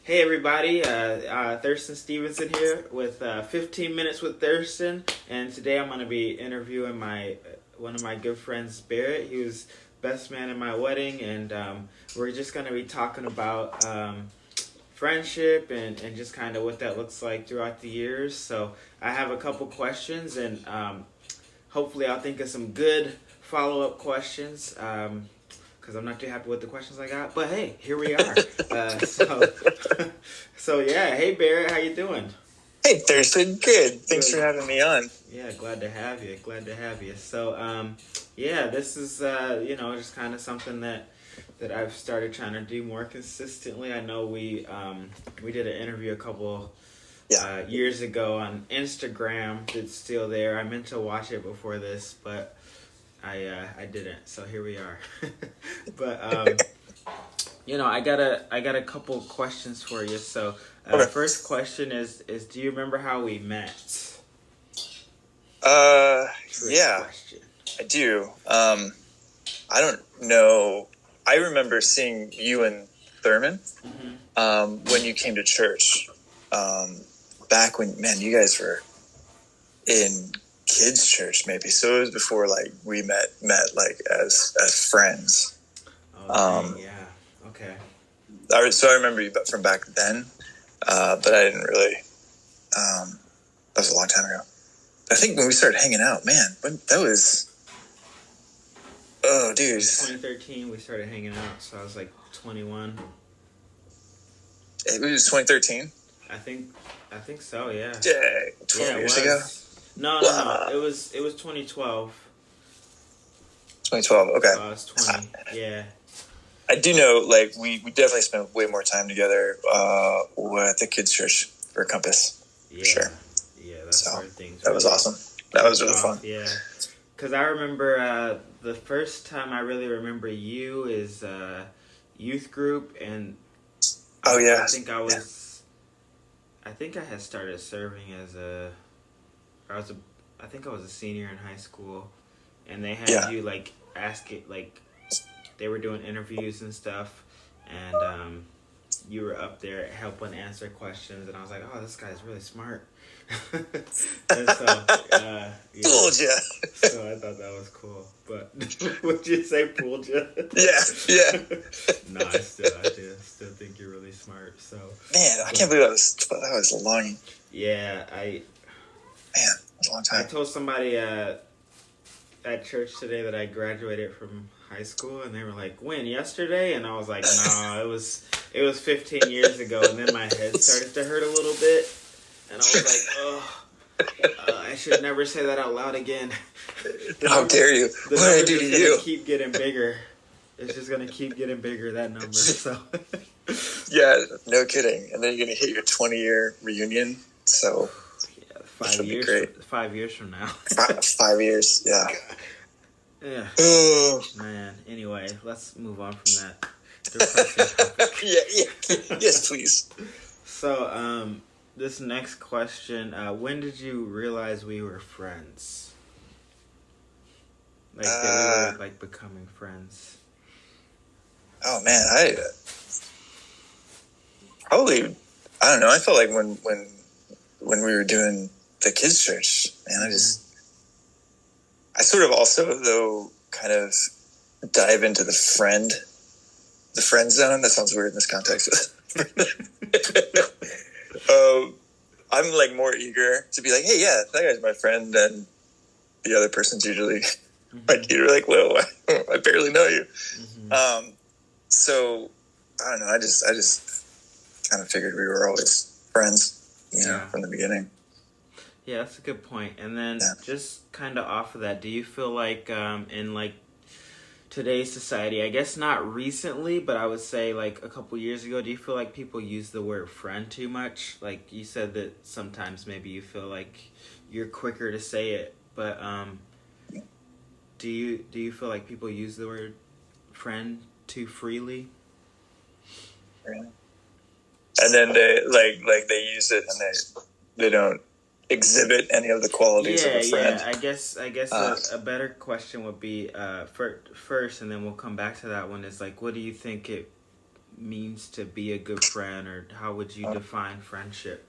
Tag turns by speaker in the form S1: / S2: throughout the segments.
S1: Hey everybody, Thurston Stevenson here with 15 Minutes with Thurston, and today I'm going to be interviewing one of my good friends, Barrett. He was best man at my wedding, and we're just going to be talking about friendship and just kind of what that looks like throughout the years. So I have a couple questions, and hopefully I'll think of some good follow-up questions. Because I'm not too happy with the questions I got. But hey, here we are. So yeah. Hey Barrett, how you doing?
S2: Hey Thurston, good. Thanks for having me on.
S1: Yeah, glad to have you. So yeah, this is just kind of something that I've started trying to do more consistently. I know we did an interview a couple years ago on Instagram. It's still there. I meant to watch it before this, but I didn't, so here we are. But I got a couple questions for you. So first question is do you remember how we met?
S2: Yeah, question. I do. I don't know. I remember seeing you and Thurman when you came to church back when, man, you guys were in kids church maybe, so it was before like we met like as friends.
S1: Okay.
S2: So I remember you from back then, but I didn't really. That was a long time ago. I think when we started hanging out, man, that was. Oh, dude.
S1: 2013, we started hanging out, so I was like 21.
S2: It was 2013.
S1: I think so. Yeah.
S2: 12 years ago.
S1: No. It was 2012.
S2: 2012. Okay.
S1: So I was 20. Yeah.
S2: I do know, like, we definitely spent way more time together at the kids' church for Compass.
S1: Yeah.
S2: For sure.
S1: Yeah, that's where things.
S2: That was awesome. That was really fun.
S1: Yeah. Because I remember the first time I really remember you is youth group, and I think I was. I think I had started serving as I think I was a senior in high school, and they had you like ask it, like they were doing interviews and stuff, and you were up there helping answer questions, and I was like, oh, this guy's really smart. And so,
S2: Fooled ya.
S1: So I thought that was cool. But would you say fooled ya?
S2: Yeah.
S1: No, I still think you're really smart. So
S2: man, I can't believe that was long.
S1: Yeah,
S2: Man, that was a long time.
S1: I told somebody at church today that I graduated from high school, and they were like, when, yesterday? And I was like, no, it was 15 years ago. And then my head started to hurt a little bit, and I was like, I should never say that out loud again.
S2: How dare you? What did I do to you?
S1: Keep getting bigger. It's just gonna keep getting bigger, that number. So
S2: yeah, no kidding. And then you're gonna hit your 20-year reunion. So
S1: 5 years. Great. 5 years from now.
S2: 5 years. Yeah.
S1: Yeah.
S2: Oh
S1: man. Anyway, let's move on from that depressing topic.
S2: Yeah. Yes, please.
S1: So, this next question: when did you realize we were friends? Like that we were like becoming friends.
S2: Oh man, I don't know. I felt like when we were doing the kids' church, man, I sort of also though kind of dive into the friend zone. That sounds weird in this context. I'm like more eager to be like, hey, yeah, that guy's my friend, and the other person's usually like, you're like, whoa, I barely know you. Mm-hmm. So I don't know. I just kind of figured we were always friends, from the beginning.
S1: Yeah, that's a good point. And then just kind of off of that, do you feel like in like today's society, I guess not recently, but I would say like a couple years ago, do you feel like people use the word friend too much? Like you said that sometimes maybe you feel like you're quicker to say it, but do you feel like people use the word friend too freely?
S2: Really? And then they like they use it and they don't exhibit any of the qualities of a friend.
S1: Yeah. I guess a better question would be first, and then we'll come back to that one. Is like, what do you think it means to be a good friend, or how would you define friendship?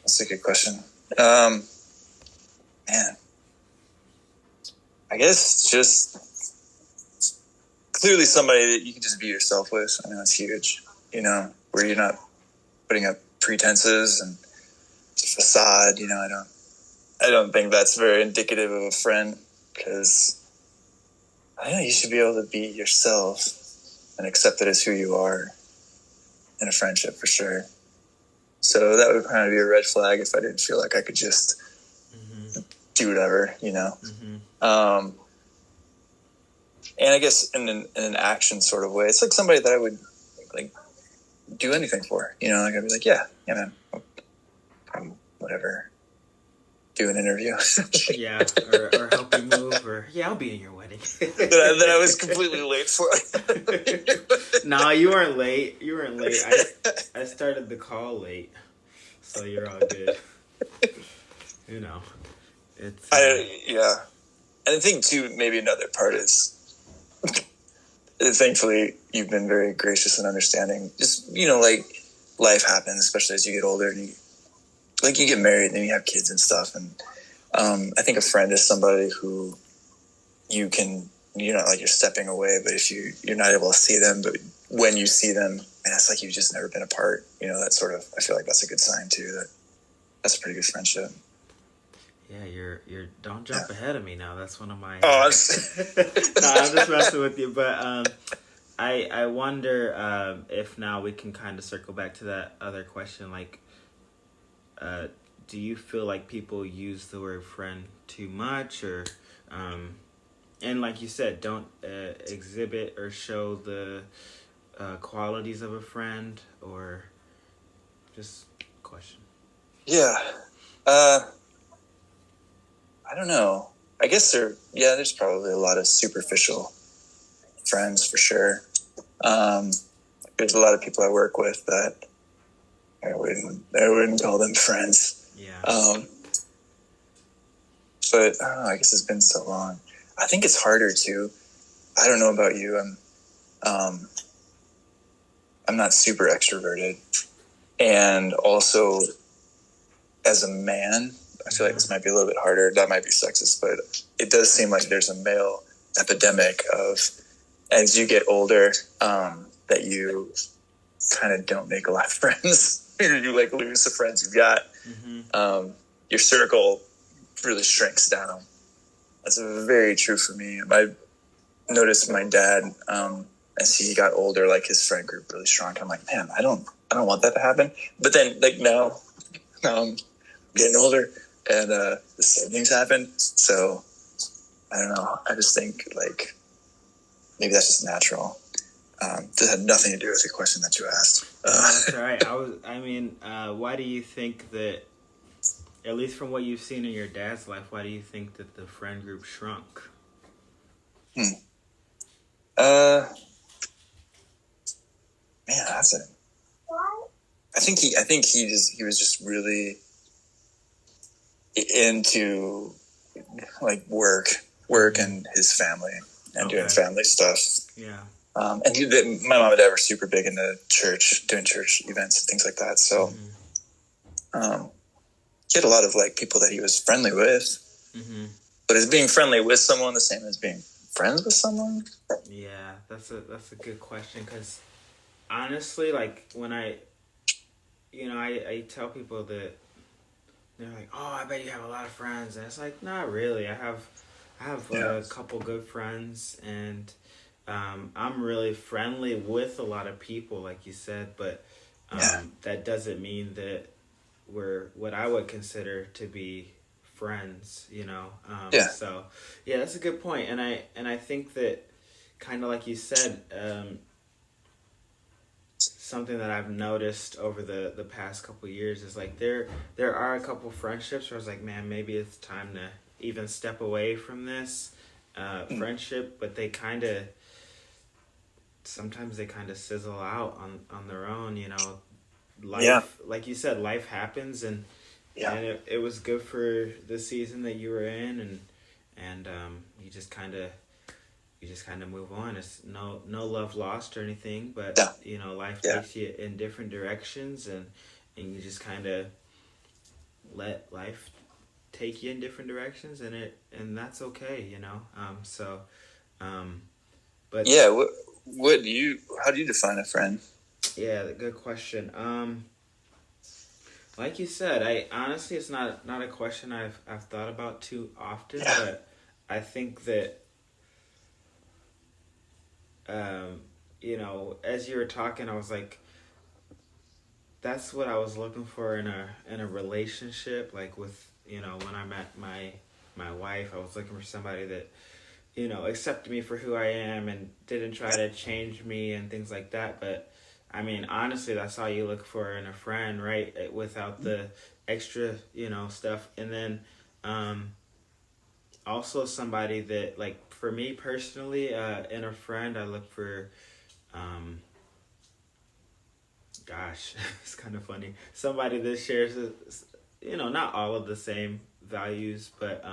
S2: That's a good question. Man, I guess just clearly somebody that you can just be yourself with. I mean, that's huge, where you're not putting up pretenses and facade. I don't think that's very indicative of a friend, because I know you should be able to be yourself and accept it as who you are in a friendship, for sure. So that would kind of be a red flag if I didn't feel like I could just do whatever, And I guess in an action sort of way, it's like somebody that I would like do anything for, like I'd be like, yeah, man, whatever, do an interview.
S1: Yeah, or help you move, or I'll be in your wedding.
S2: that I was completely late for.
S1: No, you weren't late. I started the call late, so you're all good. It's
S2: and I think too, maybe another part is, thankfully you've been very gracious and understanding. Just like life happens, especially as you get older, and you get married and you have kids and stuff. And I think a friend is somebody who you're not like you're stepping away, but if you're not able to see them, but when you see them, and it's like you've just never been apart. That sort of, I feel like that's a good sign too. That's a pretty good friendship.
S1: Yeah, you're don't jump ahead of me now. That's one of my.
S2: No, I'm
S1: just messing with you. But I wonder if now we can kind of circle back to that other question. Like, do you feel like people use the word friend too much, or, and like you said, don't exhibit or show the qualities of a friend, or just question?
S2: Yeah. I don't know. I guess there's probably a lot of superficial friends, for sure. There's a lot of people I work with that I wouldn't call them friends.
S1: Yeah.
S2: But I don't know, I guess it's been so long. I think it's harder to, I don't know about you. I'm not super extroverted, and also as a man, I feel like this might be a little bit harder. That might be sexist, but it does seem like there's a male epidemic of, as you get older, that you kind of don't make a lot of friends. You like lose the friends you've got. Your circle really shrinks down. That's very true for me. I noticed my dad, as he got older, like his friend group really shrunk. I'm like, man, I don't want that to happen. But then, like now I'm getting older, and the same things happen. So I don't know. I just think like maybe that's just natural. This had nothing to do with the question that you asked.
S1: That's all right. Why do you think that, at least from what you've seen in your dad's life, why do you think that the friend group shrunk?
S2: Man, that's it. I think he was just really into like work and his family and doing family stuff.
S1: Yeah.
S2: And my mom and dad were super big into church, doing church events and things like that. So, he had a lot of like people that he was friendly with. But is being friendly with someone the same as being friends with someone?
S1: Yeah, that's a good question, because honestly, like when I tell people that, they're like, oh, I bet you have a lot of friends, and it's like, not really. I have a couple good friends, and I'm really friendly with a lot of people, like you said, but that doesn't mean that we're what I would consider to be friends, So yeah, that's a good point. And I think that, kind of like you said, something that I've noticed over the past couple of years is like there are a couple friendships where I was like, man, maybe it's time to even step away from this friendship, but sometimes they kind of sizzle out on their own, life, like you said, life happens, and it was good for the season that you were in, and you just kind of you just kind of move on. It's no love lost or anything, but
S2: Yeah.
S1: you know, life
S2: Yeah.
S1: takes you in different directions, and you just kind of let life take you in different directions, and that's okay, you know. But
S2: yeah, how do you define a friend?
S1: yeah, good question. Like you said, I honestly, it's not a question I've thought about too often,
S2: Yeah.
S1: but I think that, you know, as you were talking, I was like, that's what I was looking for in a relationship. Like with, you know, when I met my wife, I was looking for somebody that, you know, accepted me for who I am and didn't try to change me and things like that. But I mean, honestly, that's all you look for in a friend, right? Without the extra, you know, stuff. And then also somebody that, like, for me personally, in a friend, I look for, gosh, it's kind of funny. Somebody that shares, you know, not all of the same values, but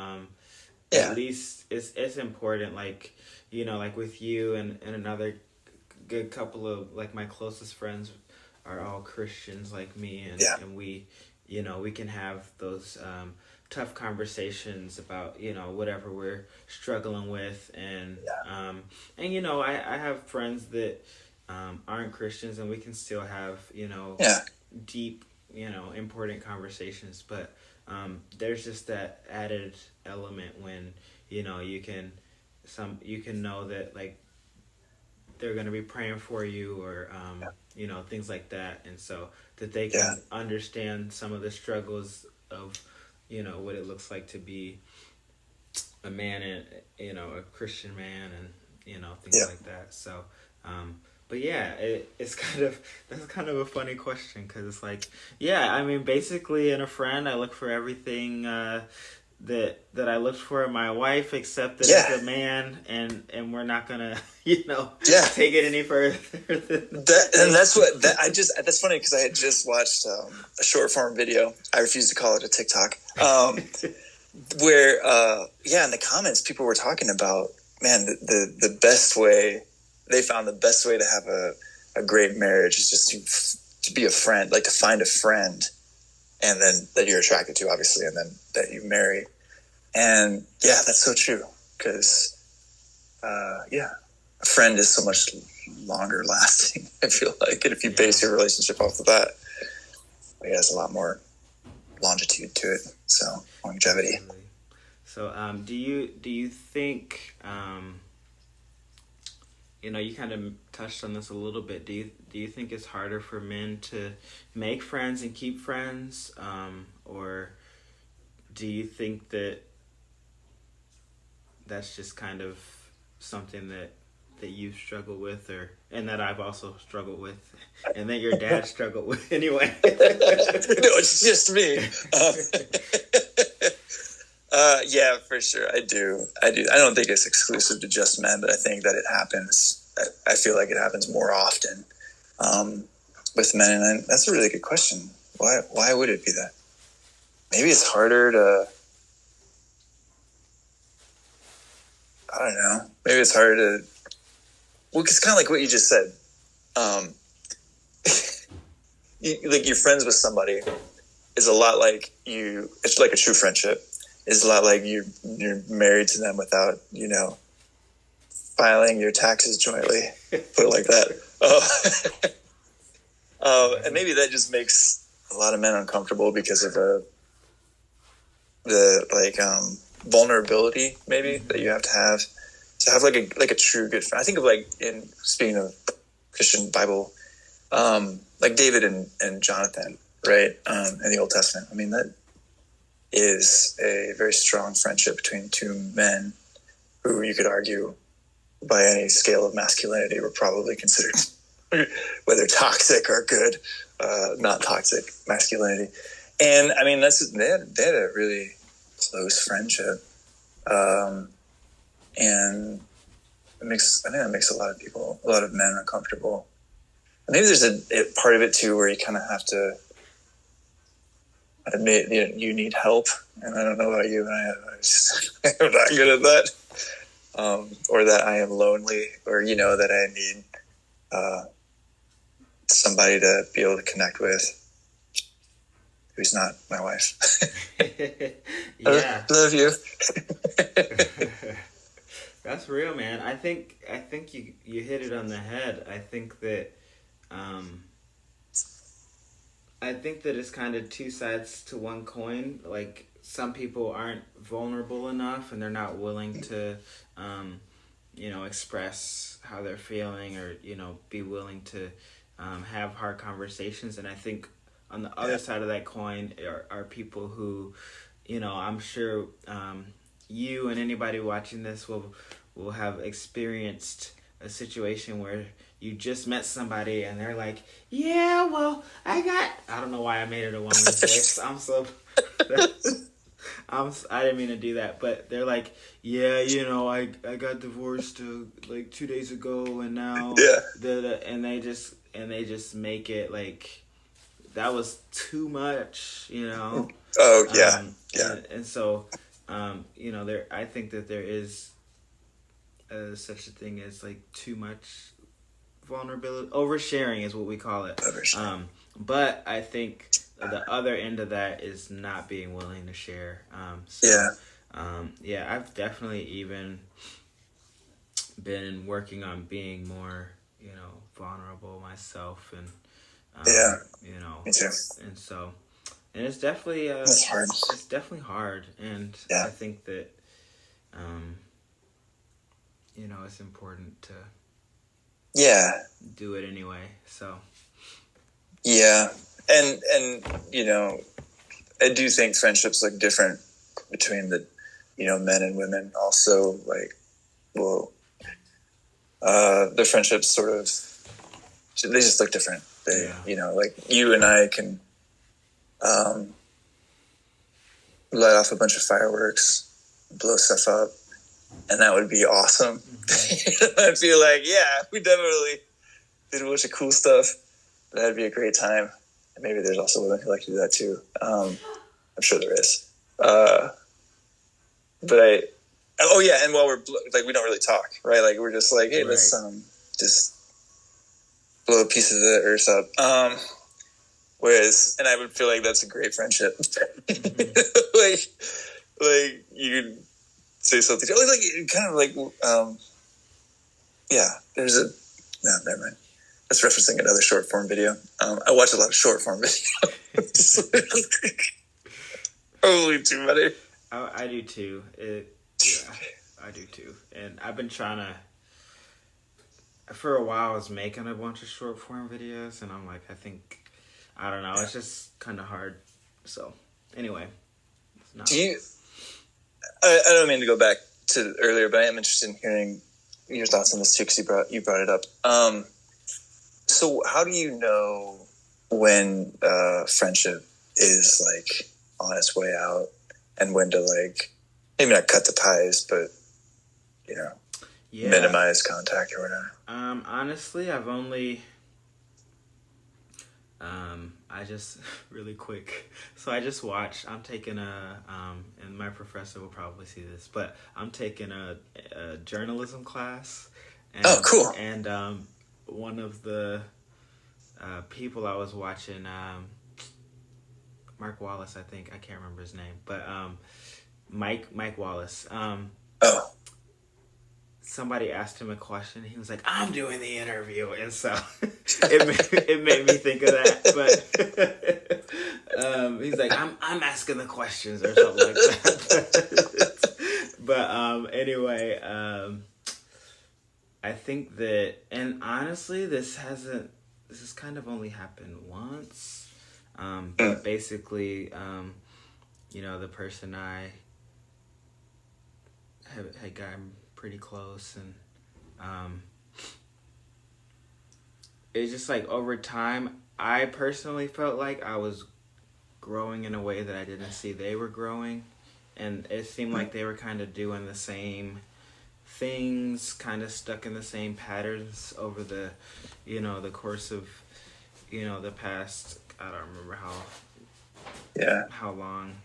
S2: Yeah.
S1: at least it's important. Like, you know, like with you and another good couple of, like, my closest friends are all Christians like me, and we, you know, we can have those tough conversations about, you know, whatever we're struggling with, and you know, I have friends that aren't Christians, and we can still have, you know, deep, you know, important conversations, but there's just that added element when, you know, you can know that, like, they're going to be praying for you, or you know, things like that, and so that they can understand some of the struggles of, you know, what it looks like to be a man, and, you know, a Christian man, and, you know, things like that. So but yeah, that's kind of a funny question, because it's like, yeah, I mean, basically in a friend, I look for everything that I looked for in my wife, except that it's a man, and we're not gonna, you know, take it any further.
S2: That's funny, because I had just watched a short form video. I refuse to call it a TikTok. Where in the comments, people were talking about, man, the best way. They found the best way to have a great marriage is just to be a friend, like to find a friend, and then that you're attracted to, obviously, and then that you marry. And yeah, that's so true, because a friend is so much longer lasting, I feel like. And if you base your relationship off of that, it has a lot more longitude to it, so longevity.
S1: So do you think, you know, you kind of touched on this a little bit. Do you think it's harder for men to make friends and keep friends, or do you think that that's just kind of something that you've struggled with, and that I've also struggled with, and that your dad struggled with anyway?
S2: No, it's just me. Yeah, for sure. I do. I don't think it's exclusive to just men, but I think that it happens. I feel like it happens more often with men. And that's a really good question. Why would it be that? Maybe it's harder to, I don't know. Maybe it's harder to, well, it's kind of like what you just said. Like, you're friends with somebody is a lot like it's like a true friendship. It's a lot like you're married to them without, you know, filing your taxes jointly, put it like that. And maybe that just makes a lot of men uncomfortable because of the vulnerability, maybe, that you have to have like a true good friend. I think of, like, in speaking of Christian Bible, like David and Jonathan, right, in the Old Testament. I mean, that is a very strong friendship between two men who, you could argue, by any scale of masculinity, were probably considered, whether toxic or good, not toxic masculinity. And I mean, they had a really close friendship, and I think that makes a lot of men uncomfortable. And maybe there's a part of it too where you kind of have to admit, you need help. And I don't know about you, but I'm not good at that. or that I am lonely, or, that I need somebody to be able to connect with who's not my wife.
S1: Yeah.
S2: Love you.
S1: That's real, man. I think you hit it on the head. I think that it's kind of two sides to one coin. Like, some people aren't vulnerable enough and they're not willing to express how they're feeling, or be willing to have hard conversations. And I think on the other side of that coin are people who, I'm sure you and anybody watching this will have experienced a situation where you just met somebody and they're like, yeah, well, I don't know why I made it a woman's voice. I didn't mean to do that, but they're like, yeah, I got divorced like 2 days ago, and now and they just make it like that was too much,
S2: Oh yeah,
S1: and so there, I think that there is such a thing as like too much vulnerability. Oversharing is what we call it. But I think the other end of that is not being willing to share. I've definitely even been working on being more, vulnerable myself, and
S2: me too.
S1: And so, and it's definitely
S2: it's hard.
S1: It's definitely hard, and I think that it's important to do it anyway. So
S2: and I do think friendships look different between the men and women. Also, like, the friendships sort of, they just look different. They like you and I can light off a bunch of fireworks, blow stuff up, and that would be awesome. I feel like, we definitely did a bunch of cool stuff. That'd be a great time. And maybe there's also women who like to do that too. I'm sure there is. And while we're like, we don't really talk, right? Like, we're just like, hey, let's just blow a piece of the earth up. Whereas, and I would feel like that's a great friendship. like you could say something like kind of like there's a no, never mind. That's referencing another short form video. I watch a lot of short form videos. Probably too many.
S1: I do too. I do too. And I've been trying to. For a while, I was making a bunch of short form videos, and I'm like, I don't know. It's just kind of hard. So anyway, it's not.
S2: I don't mean to go back to earlier, but I am interested in hearing your thoughts on this too, because you brought it up. So how do you know when friendship is like on its way out, and when to like maybe not cut the ties, but minimize contact or whatever?
S1: Honestly, I've only I just really quick. So I just watched. I'm taking and my professor will probably see this, but I'm taking a journalism class. And,
S2: oh, cool!
S1: And one of the people I was watching, Mark Wallace, I think, I can't remember his name, but Mike Wallace. Somebody asked him a question. He was like, "I'm doing the interview," and so it made me think of that. But he's like, "I'm asking the questions" or something like that. But anyway, I think that, and honestly, this has kind of only happened once. But basically, the person I had gotten pretty close, and it's just like over time, I personally felt like I was growing in a way that I didn't see they were growing, and it seemed like they were kind of doing the same things, kind of stuck in the same patterns over the course of the past, I don't remember how long,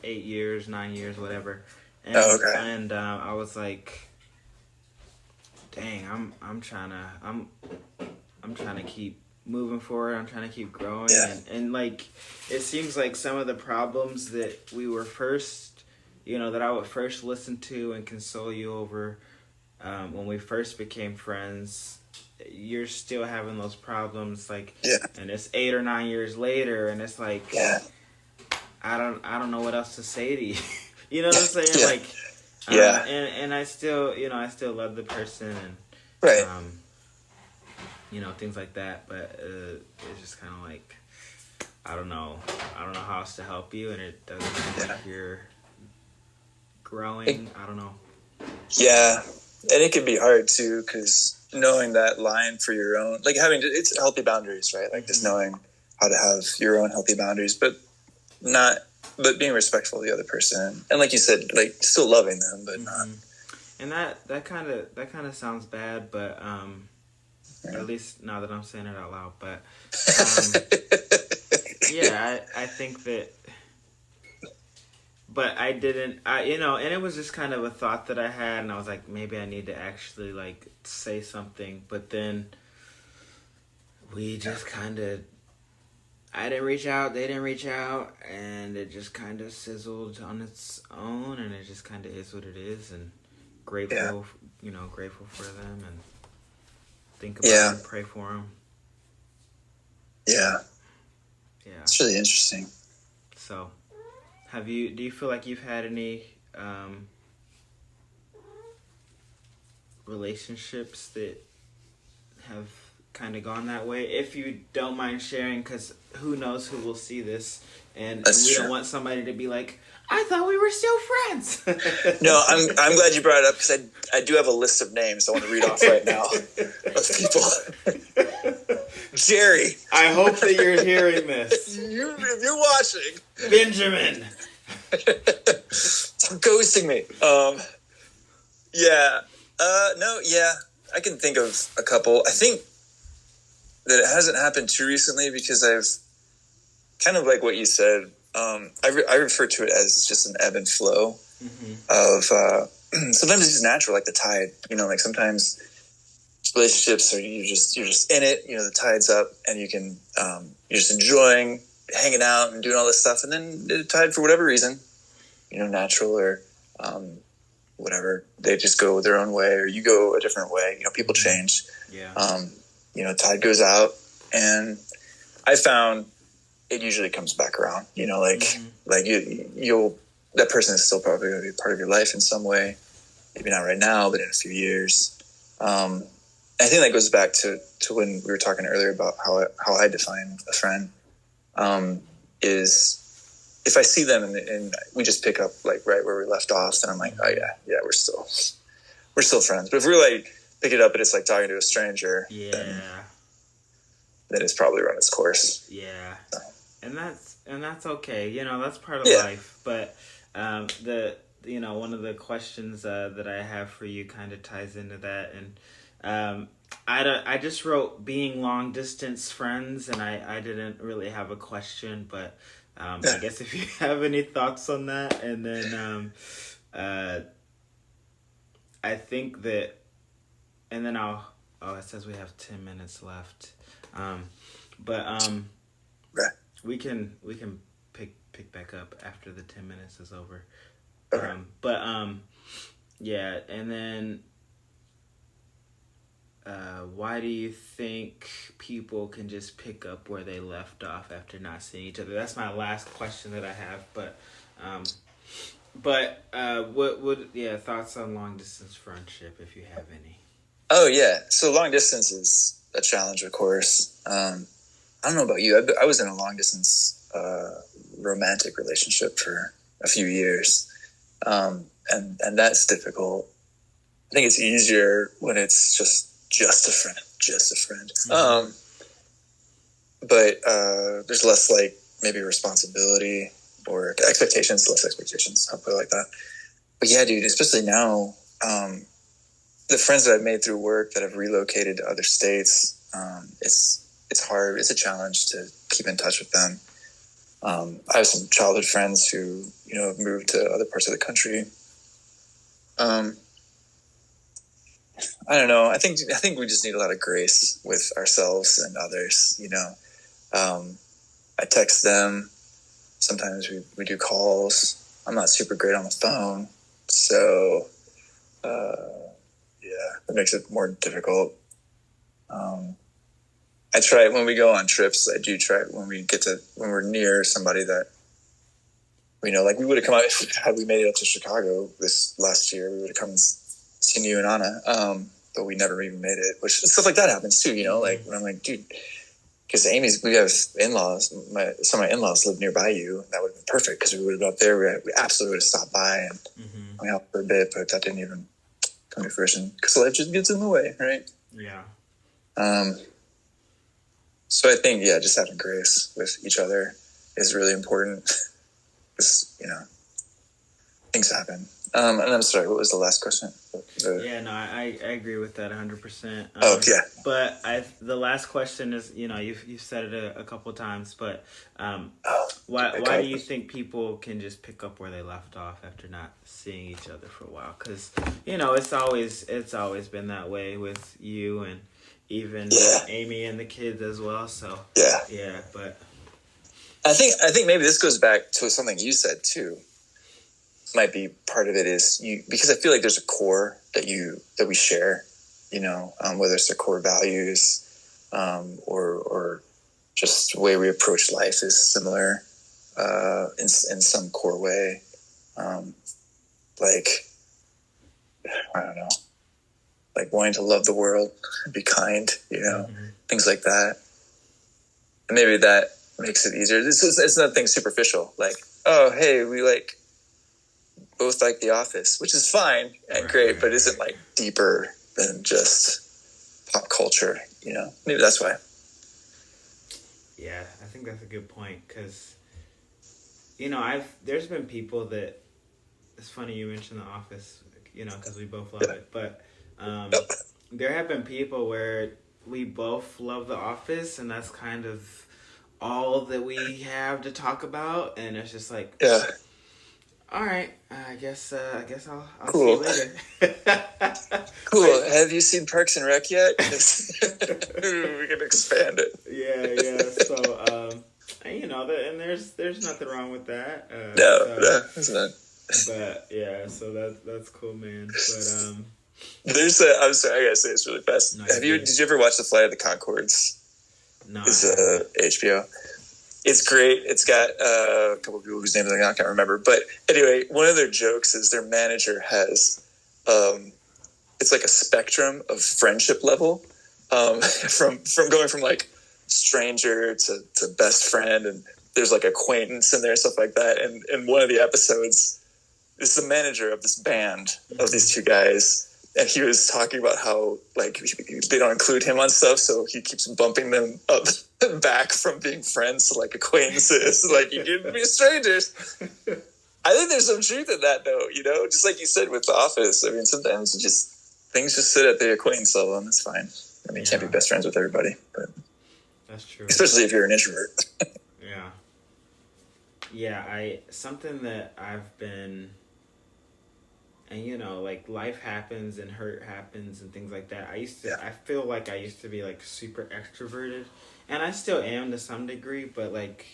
S1: 8 years, 9 years, whatever. And, and I was like, dang, I'm trying to keep moving forward. I'm trying to keep growing,
S2: Yeah.
S1: and like it seems like some of the problems that we were first, that I would first listen to and console you over, when we first became friends, you're still having those problems, like,
S2: Yeah.
S1: and it's 8 or 9 years later, and it's like,
S2: Yeah.
S1: I don't know what else to say to you. You know what I'm saying?
S2: Yeah.
S1: Like,
S2: Yeah.
S1: and I still, I still love the person, and
S2: Right.
S1: things like that. But it's just kind of like, I don't know how else to help you, and it doesn't seem like you're growing. I don't know.
S2: Yeah, and it can be hard too, because knowing that line for your own, like it's healthy boundaries, right? Like just knowing how to have your own healthy boundaries, but being respectful of the other person, and like you said, like still loving them, but not.
S1: And that kind of sounds bad, but at least now that I'm saying it out loud, but yeah, I think that. But I didn't, and it was just kind of a thought that I had, and I was like, maybe I need to actually, like, say something. But then we just kind of, I didn't reach out, they didn't reach out, and it just kind of sizzled on its own, and it just kind of is what it is, and grateful, grateful for them, and think about them, pray for them.
S2: Yeah.
S1: Yeah.
S2: It's really interesting.
S1: So... do you feel like you've had any relationships that have kind of gone that way? If you don't mind sharing, because who knows who will see this, and we don't want somebody to be like, I thought we were still friends.
S2: No, I'm glad you brought it up, because I do have a list of names I want to read off right now of people. Jerry.
S1: I hope that you're hearing this.
S2: If you're watching.
S1: Benjamin.
S2: Stop ghosting me. I can think of a couple. I think that it hasn't happened too recently, because I've kind of like what you said. I refer to it as just an ebb and flow of sometimes it's just natural, like the tide. Like sometimes relationships are you're just in it. The tide's up, and you can you're just enjoying hanging out and doing all this stuff, and then the tide, for whatever reason, natural or whatever, they just go their own way, or you go a different way. People change.
S1: Yeah.
S2: Tide goes out, and I found it usually comes back around. Like you'll that person is still probably going to be part of your life in some way. Maybe not right now, but in a few years. I think that goes back to when we were talking earlier about how I define a friend. Is if I see them and we just pick up like right where we left off, then I'm like, oh yeah, we're still friends. But if we're like pick it up and it's like talking to a stranger, then it's probably run its course.
S1: Yeah, so. and that's okay. That's part of life. But one of the questions that I have for you kind of ties into that, and I just wrote being long distance friends, and I didn't really have a question, but I guess if you have any thoughts on that, and then I think that, and then it says we have 10 minutes left, we can pick back up after the 10 minutes is over, yeah, and then. Why do you think people can just pick up where they left off after not seeing each other? That's my last question that I have. But thoughts on long distance friendship, if you have any?
S2: Oh yeah, so long distance is a challenge, of course. I don't know about you. I was in a long distance romantic relationship for a few years, and that's difficult. I think it's easier when it's just a friend. Mm-hmm. But there's less like maybe responsibility or expectations, I'll put it like that. But yeah, dude, especially now, the friends that I've made through work that have relocated to other states, it's hard. It's a challenge to keep in touch with them. I have some childhood friends who, have moved to other parts of the country. I don't know. I think we just need a lot of grace with ourselves and others. I text them. Sometimes we do calls. I'm not super great on the phone, so that makes it more difficult. I try when we go on trips. I do try when we're near somebody that we know. Like we would have come out had we made it up to Chicago this last year. We would have come and seen you and Anna, but we never even made it. Which stuff like that happens too. Like when I'm like, dude. Because we have in-laws. Some of my in-laws live nearby you. That would have been perfect because we would have been up there. We absolutely would have stopped by and hung out for a bit, but that didn't even come to fruition because life just gets in the way, right?
S1: Yeah.
S2: So I think, just having grace with each other is really important. Because, things happen. And I'm sorry, what was the last question?
S1: I agree with that 100%. But the last question is, you've said it a couple times, but why do you think people can just pick up where they left off after not seeing each other for a while? Because it's always been that way with you and even Amy and the kids as well. So but
S2: I think maybe this goes back to something you said too. Might be part of it is because I feel like there's a core that we share, whether it's the core values or just the way we approach life is similar in some core way. Like, I don't know, like wanting to love the world, be kind, things like that. And maybe that makes it easier. It's nothing superficial. Like, oh, hey, we both like The Office, which is fine and great, but isn't like deeper than just pop culture, Maybe that's why.
S1: Yeah, I think that's a good point because, there's been people that, it's funny you mentioned The Office, because we both love it, but there have been people where we both love The Office and that's kind of all that we have to talk about, and it's just like, all right, I guess I'll see you later.
S2: Cool. Have you seen Parks and Rec yet? We can expand it.
S1: Yeah. So, and there's nothing wrong with that.
S2: No, it's not.
S1: But so that's cool, man. But
S2: I'm sorry, I gotta say this really fast.
S1: No,
S2: did you ever watch The Flight of the Conchords?
S1: No.
S2: It's HBO. It's great. It's got a couple of people whose names I can't remember. But anyway, one of their jokes is their manager has, it's like a spectrum of friendship level, from going from like stranger to best friend, and there's like acquaintance in there, stuff like that. And in one of the episodes, it's the manager of this band of these two guys. And he was talking about how like they don't include him on stuff, so he keeps bumping them up back from being friends to like acquaintances. Like you can be strangers. I think there's some truth in that, though. Just like you said with The Office. I mean, sometimes things just sit at the acquaintance level, and that's fine. I mean, you can't be best friends with everybody, but
S1: that's true.
S2: Especially if you're an introvert.
S1: Something that I've been. And like life happens and hurt happens and things like that. I feel like I used to be like super extroverted, and I still am to some degree. But like,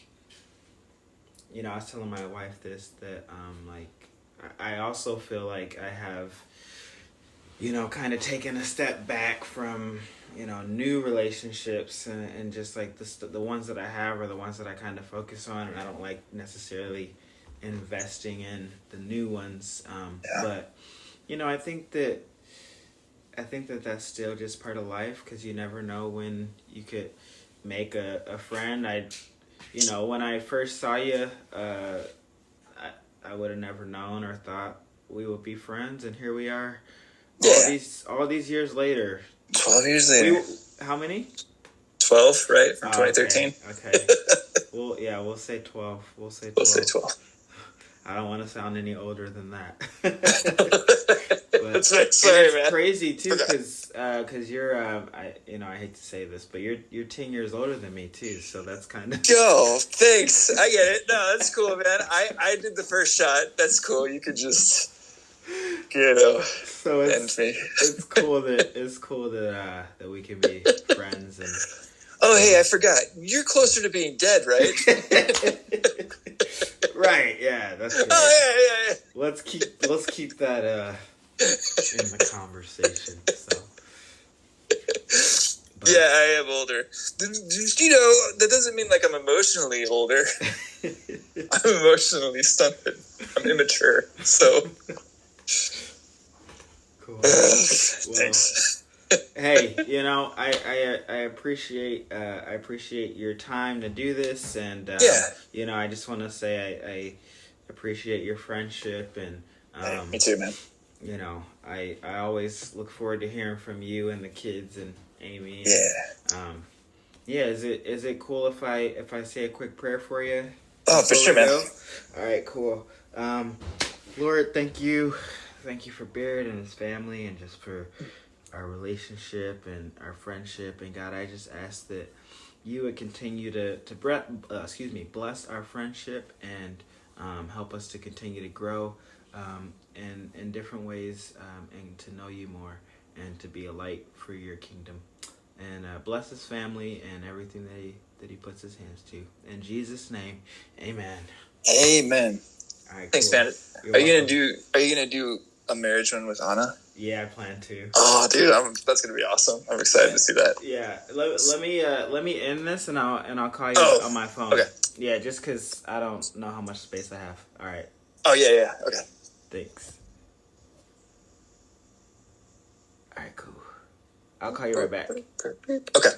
S1: I was telling my wife that I also feel like I have, kind of taken a step back from new relationships and just like the ones that I have are the ones that I kind of focus on, and I don't like necessarily investing in the new ones, but I think that that's still just part of life because you never know when you could make a friend. When I first saw you, I would have never known or thought we would be friends, and here we are. All these years later.
S2: 12 years later.
S1: How many?
S2: 12, right? From 2013.
S1: Okay. We'll say 12. We'll say 12. I don't want to sound any older than that.
S2: That's right. Sorry, man.
S1: It's crazy too, because you're I hate to say this, but you're 10 years older than me too, so that's kind of.
S2: Yo, thanks. I get it. No, that's cool, man. I did the first shot. That's cool. You could just
S1: So it's cool that we can be friends and.
S2: Oh, hey, I forgot. You're closer to being dead, right?
S1: Right. Yeah, that's right.
S2: Oh, yeah.
S1: Let's keep that in the conversation. So. But.
S2: Yeah, I am older. You know, that doesn't mean like I'm emotionally older. I'm emotionally stunted. I'm immature. So.
S1: Cool.
S2: Thanks.
S1: Hey, you know, I appreciate your time to do this, and you know, I just want to say I appreciate your friendship, and
S2: hey, me too, man.
S1: You know, I always look forward to hearing from you and the kids and Amy. And, yeah. Is it cool if I say a quick prayer for you?
S2: Oh, for sure, man.
S1: All right, cool. Lord, thank you for Barrett and his family, and just for our relationship and our friendship. And God, I just ask that you would continue to bless our friendship and help us to continue to grow in different ways, and to know you more and to be a light for your kingdom. And bless his family and everything that he puts his hands to. In Jesus' name, amen.
S2: Amen.
S1: All right,
S2: thanks,
S1: cool.
S2: man. Are you gonna do a marriage one with Anna?
S1: Yeah, I plan to.
S2: Oh, dude, that's gonna be awesome. I'm excited to see that.
S1: Yeah, let me end this and I'll call you on my phone.
S2: Okay.
S1: Yeah, just because I don't know how much space I have. All right.
S2: Oh yeah. Okay.
S1: Thanks. All right, cool. I'll call you right back.
S2: Okay.